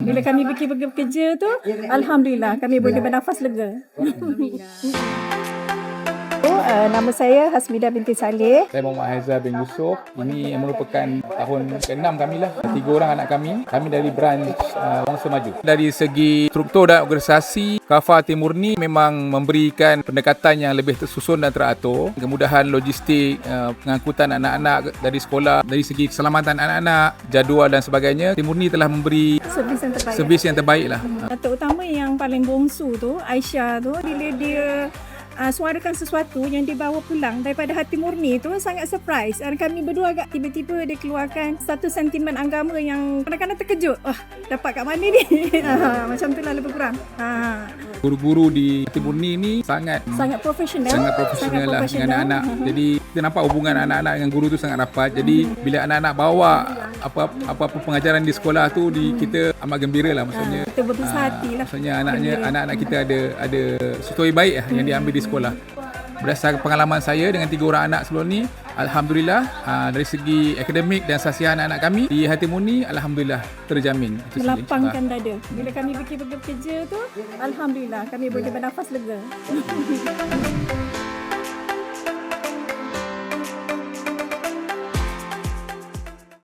Bila kami pergi bekerja tu, alhamdulillah kami boleh bernafas lega. Nama saya Hasmida binti Saleh. Saya Muhammad Haizal bin Yusof. Ini merupakan tahun ke-6 kami lah. 3 orang anak kami. Kami dari branch Bangsa Maju. Dari segi struktur dan organisasi, KAFA Timur ni memang memberikan pendekatan yang lebih tersusun dan teratur. Kemudahan logistik, pengangkutan anak-anak dari sekolah, dari segi keselamatan anak-anak, jadual dan sebagainya. Timur ni telah memberi servis yang terbaik lah. Terutama yang paling bongsu tu, Aisyah tu, bila dia suarakan sesuatu yang dia bawa pulang daripada hati murni tu, sangat surprise. Kami berdua agak tiba-tiba dia keluarkan satu sentimen agama yang kadang-kadang terkejut. Dapat kat mana ni? Macam tu lah lebih kurang. Guru-guru di hati murni ni sangat profesional. Sangat profesional lah dengan anak-anak. Jadi kita nampak hubungan anak-anak dengan guru tu sangat rapat. Jadi bila anak-anak bawa apa-apa pengajaran di sekolah tu, kita amat gembira lah. Maksudnya kita berbesar hati lah. Maksudnya anak-anak kita ada sesuatu yang baik lah yang diambil di sekolah. Berdasarkan pengalaman saya dengan 3 orang anak sebelum ni, alhamdulillah dari segi akademik dan sasihan anak-anak kami di Hati Murni, alhamdulillah terjamin. Melapangkan dada. Bila kami pergi bekerja tu, alhamdulillah kami boleh bernafas lega.